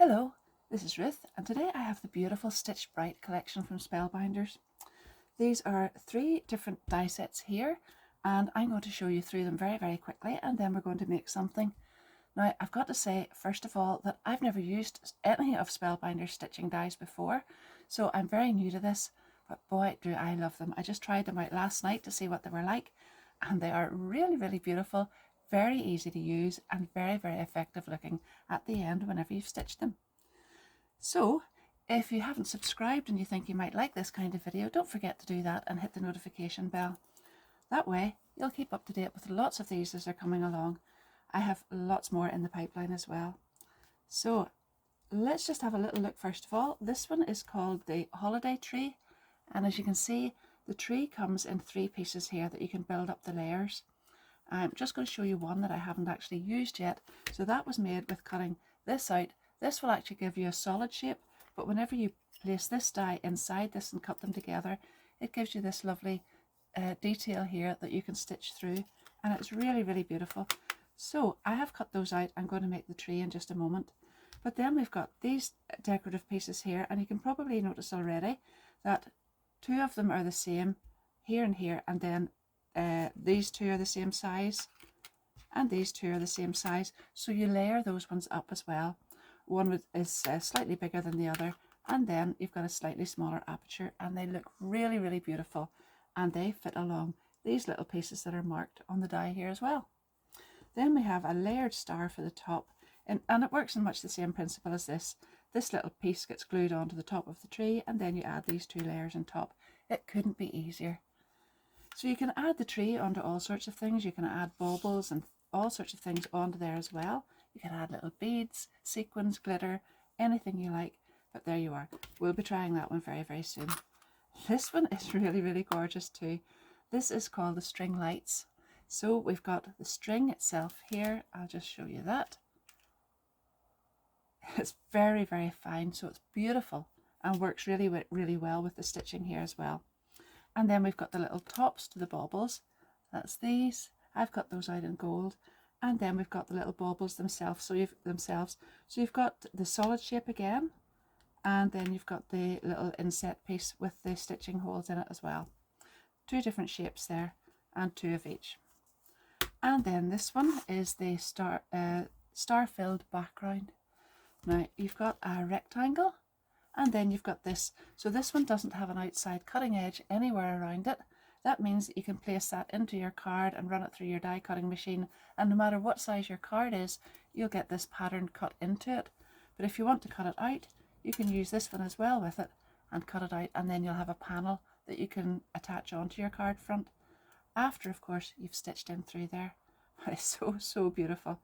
Hello, this is Ruth, and today I have the beautiful Stitch Bright collection from Spellbinders. These are 3 different die sets here, and I'm going to show you through them very quickly, and then we're going to make something. Now, I've got to say, first of all, that I've never used any of Spellbinders stitching dies before, so I'm very new to this, but boy, do I love them. I just tried them out last night to see what they were like, and they are really beautiful, very easy to use, and very effective looking at the end whenever you've stitched them. So if you haven't subscribed and you think you might like this kind of video, don't forget to do that and hit the notification bell. That way you'll keep up to date with lots of these as they're coming along. I have lots more in the pipeline as well. So let's just have a little look first of all. This one is called the Holiday Tree, and as you can see, the tree comes in 3 pieces here that you can build up the layers. I'm just going to show you one that I haven't actually used yet. So that was made with cutting this out. This will actually give you a solid shape, but whenever you place this die inside this and cut them together, it gives you this lovely detail here that you can stitch through, and it's really beautiful. So I have cut those out. I'm going to make the tree in just a moment. But then we've got these decorative pieces here, and you can probably notice already that 2 of them are the same here and here, and then these 2 are the same size, and these 2 are the same size. So you layer those ones up as well. One is slightly bigger than the other, and then you've got a slightly smaller aperture, and they look really beautiful, and they fit along these little pieces that are marked on the die here as well. Then we have a layered star for the top, and it works in much the same principle as this. This little piece gets glued onto the top of the tree, and then you add these 2 layers on top. It couldn't be easier. So you can add the tree onto all sorts of things. You can add baubles and all sorts of things onto there as well. You can add little beads, sequins, glitter, anything you like. But there you are. We'll be trying that one very soon. This one is really gorgeous too. This is called the String Lights. So we've got the string itself here. I'll just show you that. It's very fine, so it's beautiful and works really well with the stitching here as well. And then we've got the little tops to the baubles. That's these. I've cut those out in gold. And then we've got the little baubles themselves. So you've got the solid shape again, and then you've got the little inset piece with the stitching holes in it as well. 2 different shapes there, and 2 of each. And then this one is the star-filled background. Now you've got a rectangle, and then you've got this. So this one doesn't have an outside cutting edge anywhere around it. That means that you can place that into your card and run it through your die cutting machine, and no matter what size your card is, you'll get this pattern cut into it. But if you want to cut it out, you can use this one as well with it and cut it out, and then you'll have a panel that you can attach onto your card front after, of course, you've stitched in through there. It's so beautiful.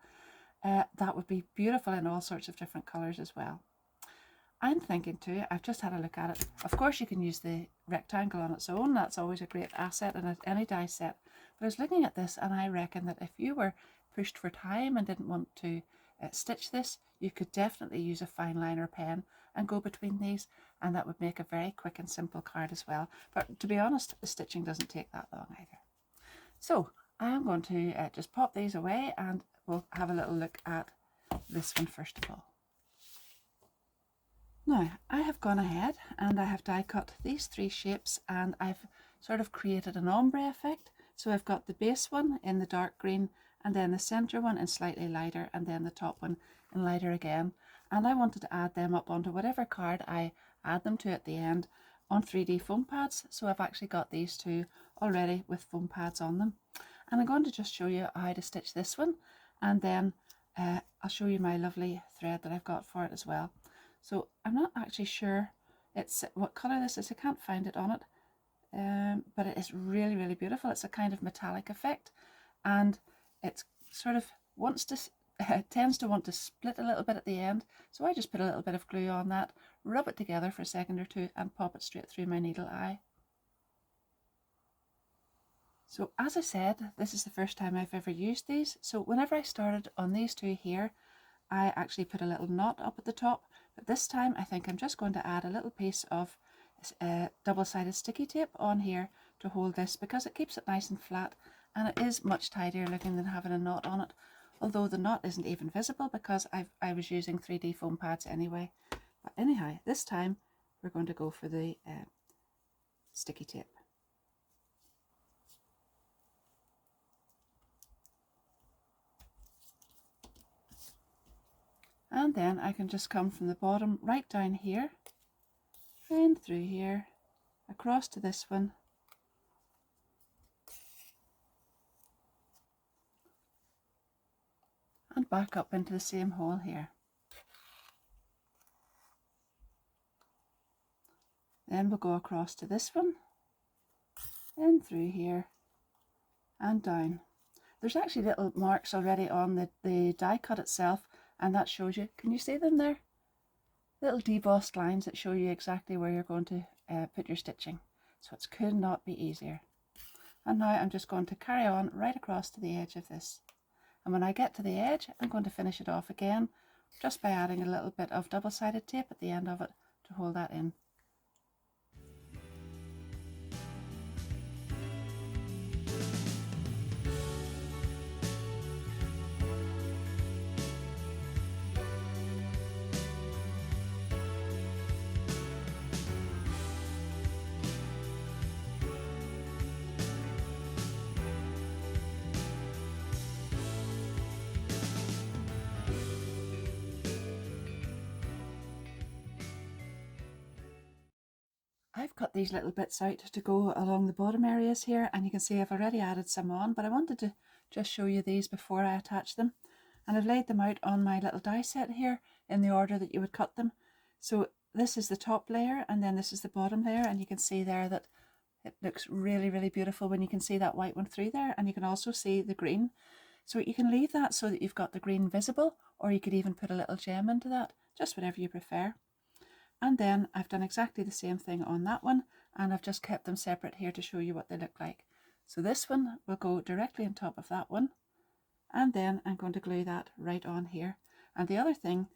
That would be beautiful in all sorts of different colors as well. I'm thinking too, I've just had a look at it. Of course you can use the rectangle on its own. That's always a great asset in any die set. But I was looking at this, and I reckon that if you were pushed for time and didn't want to stitch this, you could definitely use a fine liner pen and go between these, and that would make a very quick and simple card as well. But to be honest, the stitching doesn't take that long either. So I'm going to just pop these away, and we'll have a little look at this one first of all. Now I have gone ahead and I have die cut these 3 shapes, and I've sort of created an ombre effect. So I've got the base one in the dark green, and then the center one in slightly lighter, and then the top one in lighter again. And I wanted to add them up onto whatever card I add them to at the end on 3D foam pads. So I've actually got these 2 already with foam pads on them. And I'm going to just show you how to stitch this one, and then I'll show you my lovely thread that I've got for it as well. So I'm not actually sure what colour this is. I can't find it on it, but it is really beautiful. It's a kind of metallic effect, and it sort of tends to want to split a little bit at the end. So I just put a little bit of glue on that, rub it together for a second or 2, and pop it straight through my needle eye. So as I said, this is the first time I've ever used these. So whenever I started on these 2 here, I actually put a little knot up at the top, but this time I think I'm just going to add a little piece of double-sided sticky tape on here to hold this, because it keeps it nice and flat, and it is much tidier looking than having a knot on it. although the knot isn't even visible because I was using 3D foam pads anyway. But anyhow, this time we're going to go for the sticky tape. And then I can just come from the bottom right down here and through here across to this one, and back up into the same hole here. Then we'll go across to this one, in through here and down. There's actually little marks already on the die cut itself, and that shows you, can you see them there? Little debossed lines that show you exactly where you're going to put your stitching. So it could not be easier. And now I'm just going to carry on right across to the edge of this. And when I get to the edge, I'm going to finish it off again, just by adding a little bit of double-sided tape at the end of it to hold that in. I've cut these little bits out to go along the bottom areas here, and you can see I've already added some on, but I wanted to just show you these before I attach them. And I've laid them out on my little die set here in the order that you would cut them. So this is the top layer, and then this is the bottom layer, and you can see there that it looks really, really beautiful when you can see that white one through there, and you can also see the green. So you can leave that so that you've got the green visible, or you could even put a little gem into that, just whatever you prefer. And then I've done exactly the same thing on that one, and I've just kept them separate here to show you what they look like. So this one will go directly on top of that one, and then I'm going to glue that right on here. And the other thing,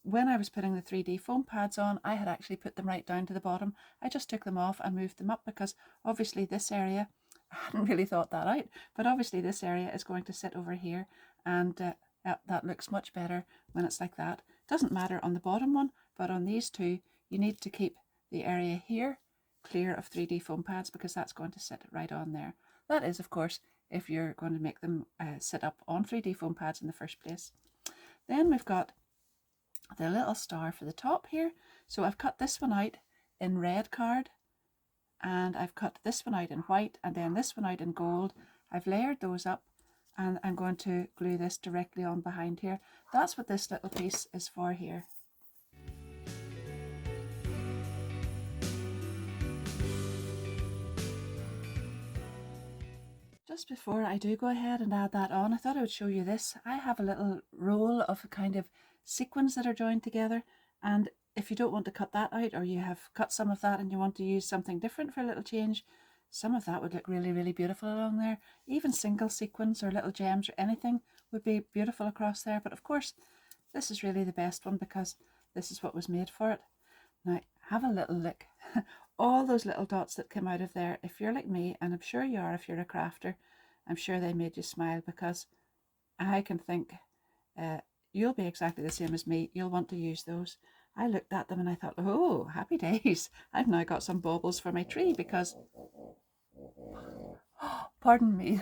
when I was putting the 3D foam pads on, I had actually put them right down to the bottom. I just took them off and moved them up because obviously this area, I hadn't really thought that out, but obviously this area is going to sit over here, and that looks much better when it's like that. Doesn't matter on the bottom one, but on these two you need to keep the area here clear of 3D foam pads because that's going to sit right on there. That is, of course, if you're going to make them sit up on 3D foam pads in the first place. Then we've got the little star for the top here. So I've cut this one out in red card, and I've cut this one out in white, and then this one out in gold. I've layered those up, and I'm going to glue this directly on behind here. That's what this little piece is for here. Just before I do go ahead and add that on, I thought I would show you this. I have a little roll of kind of sequins that are joined together, and if you don't want to cut that out, or you have cut some of that and you want to use something different for a little change, some of that would look really, really beautiful along there. Even single sequins or little gems or anything would be beautiful across there. But of course, this is really the best one because this is what was made for it. Now, have a little look. All those little dots that come out of there, if you're like me, and I'm sure you are if you're a crafter, I'm sure they made you smile, because I can think you'll be exactly the same as me. You'll want to use those. I looked at them and I thought, oh, happy days. I've now got some baubles for my tree because, oh, pardon me,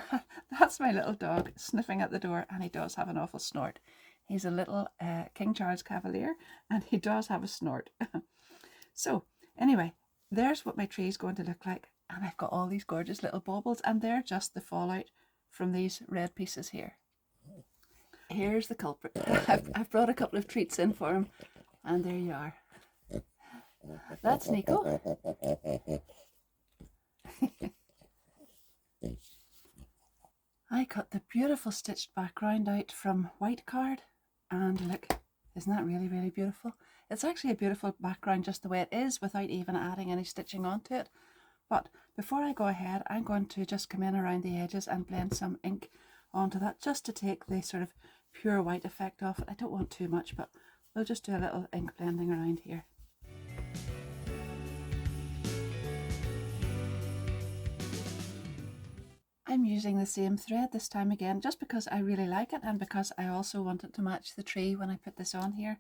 that's my little dog sniffing at the door, and he does have an awful snort. He's a little King Charles Cavalier, and he does have a snort. So anyway, there's what my tree is going to look like, and I've got all these gorgeous little baubles, and they're just the fallout from these red pieces here. Here's the culprit. I've brought a couple of treats in for him, and there you are. That's Nico. I cut the beautiful stitched background out from white card, and look, isn't that really, really beautiful? It's actually a beautiful background just the way it is, without even adding any stitching onto it. But before I go ahead, I'm going to just come in around the edges and blend some ink onto that, just to take the sort of pure white effect off it. I don't want too much, but we'll just do a little ink blending around here. I'm using the same thread this time again, just because I really like it and because I also want it to match the tree when I put this on here.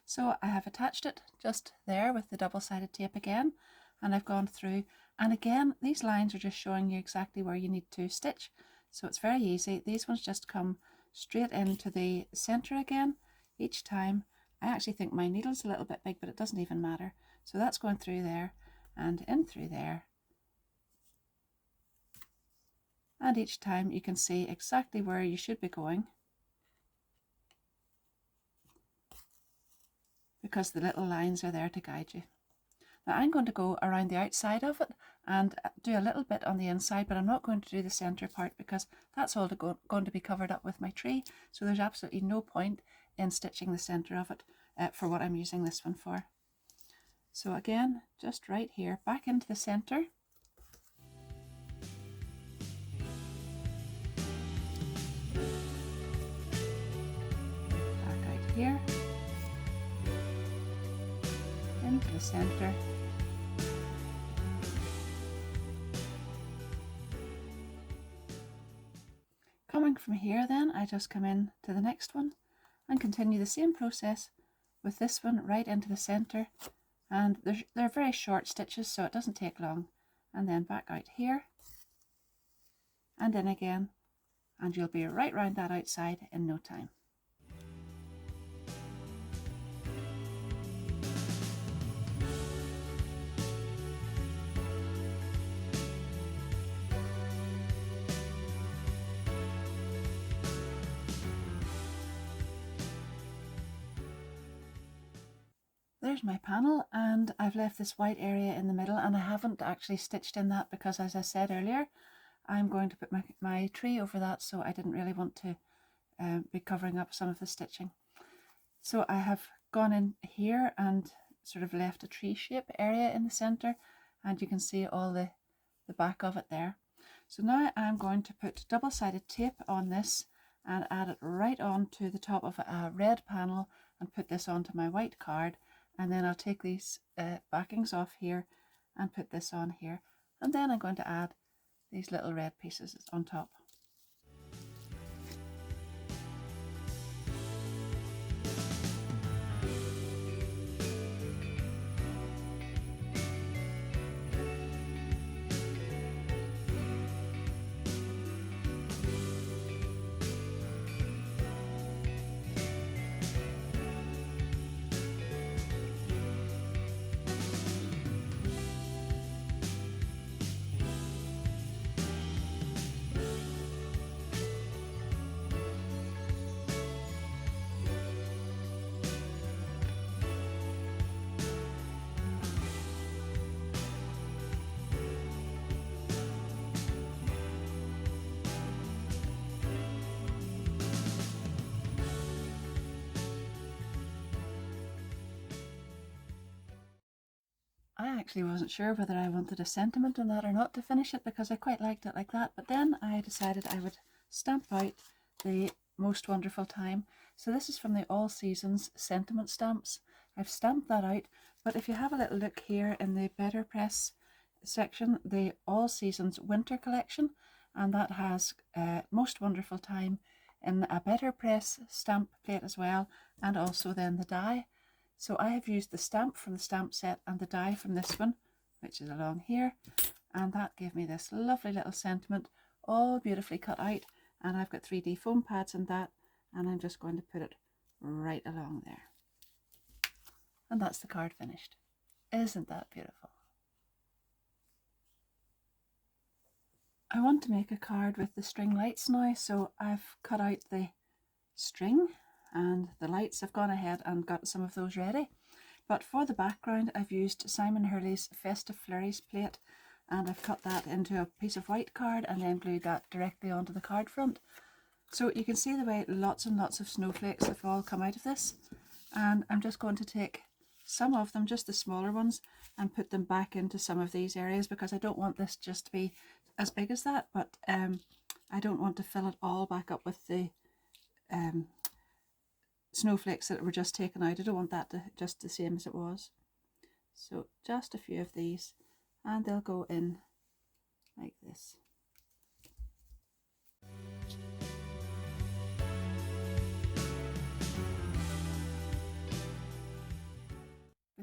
So I have attached it just there with the double-sided tape again, and I've gone through, and again these lines are just showing you exactly where you need to stitch, so it's very easy. These ones just come straight into the center again each time. I actually think my needle's a little bit big, but it doesn't even matter. So that's going through there and in through there, and each time you can see exactly where you should be going, because the little lines are there to guide you. Now I'm going to go around the outside of it and do a little bit on the inside, but I'm not going to do the center part because that's all going to be covered up with my tree, so there's absolutely no point in stitching the center of it for what I'm using this one for. So again, just right here, back into the center. Back out here. Into the center. Coming from here then, I just come in to the next one and continue the same process with this one right into the center, and they're very short stitches, so it doesn't take long, and then back out here and in again, and you'll be right round that outside in no time. There's my panel, and I've left this white area in the middle, and I haven't actually stitched in that because, as I said earlier, I'm going to put my tree over that, so I didn't really want to be covering up some of the stitching. So I have gone in here and sort of left a tree shape area in the center, and you can see all the back of it there. So now I'm going to put double-sided tape on this and add it right on to the top of a red panel and put this onto my white card, and then I'll take these backings off here and put this on here, and then I'm going to add these little red pieces on top. I actually wasn't sure whether I wanted a sentiment on that or not to finish it, because I quite liked it like that, but then I decided I would stamp out the Most Wonderful Time. So this is from the All Seasons sentiment stamps. I've stamped that out, but if you have a little look here in the Better Press section, the All Seasons Winter Collection, and that has Most Wonderful Time in a Better Press stamp plate as well, and also then the die. So I have used the stamp from the stamp set and the die from this one, which is along here, and that gave me this lovely little sentiment, all beautifully cut out, and I've got 3D foam pads in that, and I'm just going to put it right along there. And that's the card finished. Isn't that beautiful? I want to make a card with the string lights now, so I've cut out the string and the lights. Have gone ahead and got some of those ready, but for the background I've used Simon Hurley's Festive Flurries plate, and I've cut that into a piece of white card and then glued that directly onto the card front. So you can see the way lots and lots of snowflakes have all come out of this, and I'm just going to take some of them, just the smaller ones, and put them back into some of these areas, because I don't want this just to be as big as that, but I don't want to fill it all back up with the snowflakes that were just taken out. I don't want that to just the same as it was. So just a few of these, and they'll go in like this.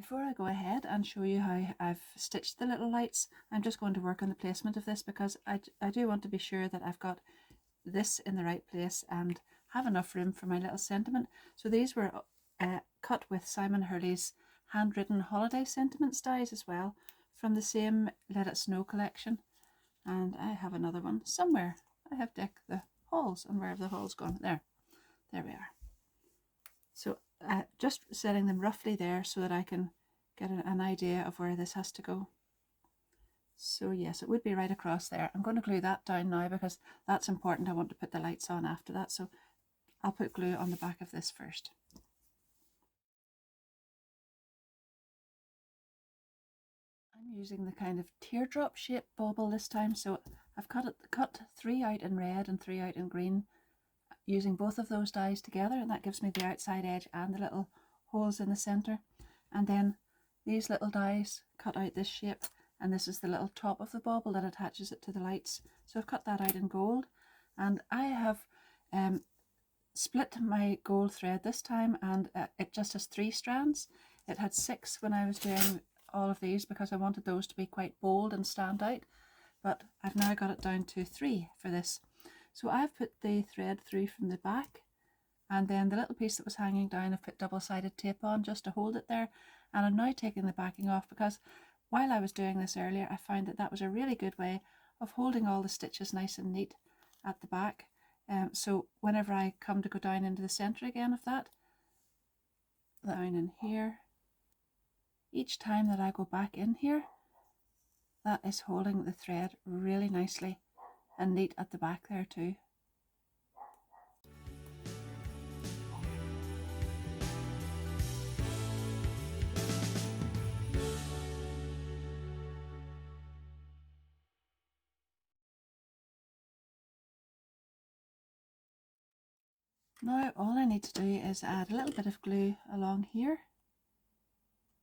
Before I go ahead and show you how I've stitched the little lights, I'm just going to work on the placement of this because I do want to be sure that I've got this in the right place and have enough room for my little sentiment. So these were cut with Simon Hurley's handwritten holiday sentiments dies as well, from the same Let It Snow collection. And I have another one somewhere. I have decked the halls, and where have the halls gone? There we are. So just setting them roughly there so that I can get an idea of where this has to go. So yes, it would be right across there. I'm going to glue that down now because that's important. I want to put the lights on after that. So I'll put glue on the back of this first. I'm using the kind of teardrop shaped bauble this time. So I've cut 3 out in red and 3 out in green, using both of those dies together, and that gives me the outside edge and the little holes in the center. And then these little dies cut out this shape, and this is the little top of the bauble that attaches it to the lights. So I've cut that out in gold, and I have split my gold thread this time, and it just has 3 strands. It had 6 when I was doing all of these because I wanted those to be quite bold and stand out, but I've now got it down to 3 for this. So I've put the thread through from the back, and then the little piece that was hanging down I've put double-sided tape on just to hold it there, and I'm now taking the backing off because while I was doing this earlier I found that that was a really good way of holding all the stitches nice and neat at the back. So whenever I come to go down into the centre again of that, down in here, each time that I go back in here, that is holding the thread really nicely and neat at the back there too. Now all I need to do is add a little bit of glue along here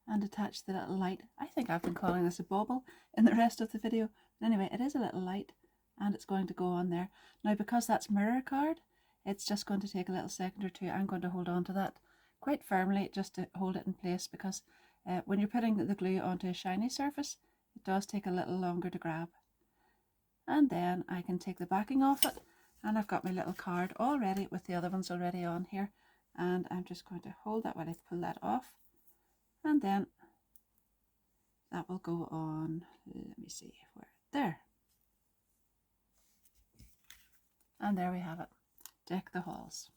and attach the little light. I think I've been calling this a bauble in the rest of the video, but anyway, it is a little light and it's going to go on there. Now because that's mirror card, it's just going to take a little second or two. I'm going to hold on to that quite firmly just to hold it in place, because when you're putting the glue onto a shiny surface, it does take a little longer to grab. And then I can take the backing off it, and I've got my little card all ready with the other ones already on here, and I'm just going to hold that while I pull that off, and then that will go on, let me see, where, there. And there we have it, Deck the Halls.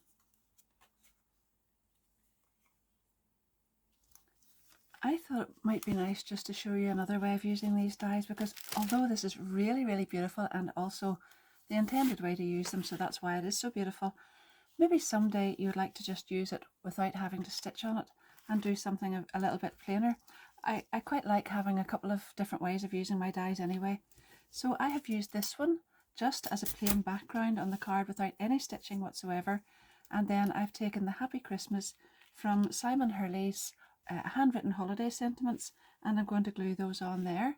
I thought it might be nice just to show you another way of using these dies, because although this is really, really beautiful and also the intended way to use them, so that's why it is so beautiful, maybe someday you would like to just use it without having to stitch on it and do something a little bit plainer. I quite like having a couple of different ways of using my dies anyway. So I have used this one just as a plain background on the card without any stitching whatsoever, and then I've taken the Happy Christmas from Simon Hurley's handwritten holiday sentiments, and I'm going to glue those on there.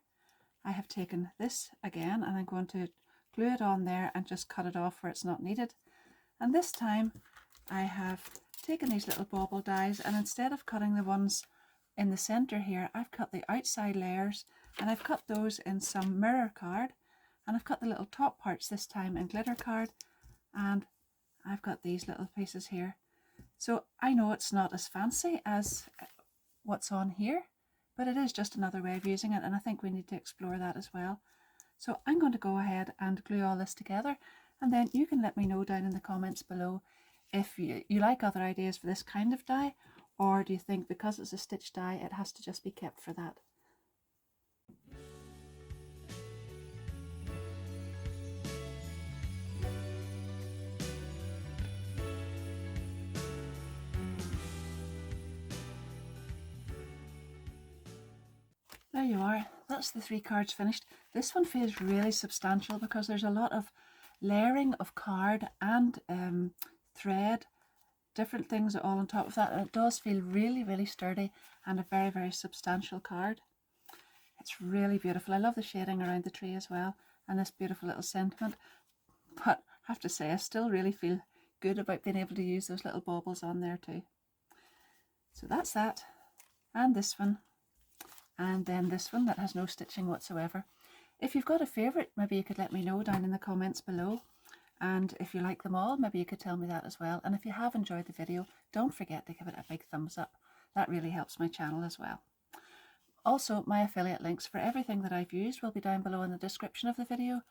I have taken this again and I'm going to glue it on there and just cut it off where it's not needed. And this time I have taken these little bauble dies, and instead of cutting the ones in the center here, I've cut the outside layers, and I've cut those in some mirror card, and I've cut the little top parts this time in glitter card, and I've got these little pieces here. So I know it's not as fancy as what's on here, but it is just another way of using it, and I think we need to explore that as well. So I'm going to go ahead and glue all this together, and then you can let me know down in the comments below if you like other ideas for this kind of die, or do you think because it's a stitch die it has to just be kept for that. There you are, that's the 3 cards finished. This one feels really substantial because there's a lot of layering of card and thread, different things all on top of that, and it does feel really, really sturdy and a very, very substantial card. It's really beautiful. I love the shading around the tree as well, and this beautiful little sentiment, but I have to say I still really feel good about being able to use those little baubles on there too. So that's that, and this one. and then this one that has no stitching whatsoever. If you've got a favourite, maybe you could let me know down in the comments below. And if you like them all, maybe you could tell me that as well. And if you have enjoyed the video, don't forget to give it a big thumbs up. That really helps my channel as well. Also, my affiliate links for everything that I've used will be down below in the description of the video.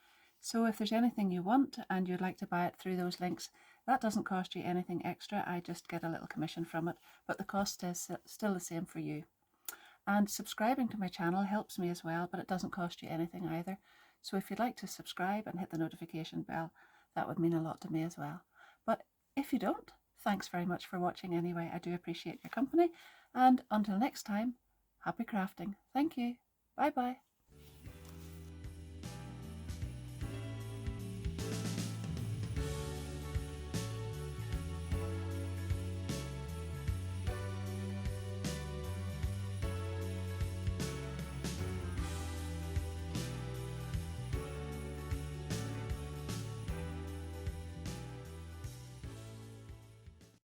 So if there's anything you want and you'd like to buy it through those links, that doesn't cost you anything extra. I just get a little commission from it, but the cost is still the same for you. And subscribing to my channel helps me as well, but it doesn't cost you anything either. So if you'd like to subscribe and hit the notification bell, that would mean a lot to me as well. But if you don't, thanks very much for watching anyway. I do appreciate your company. And until next time, happy crafting. Thank you. Bye bye.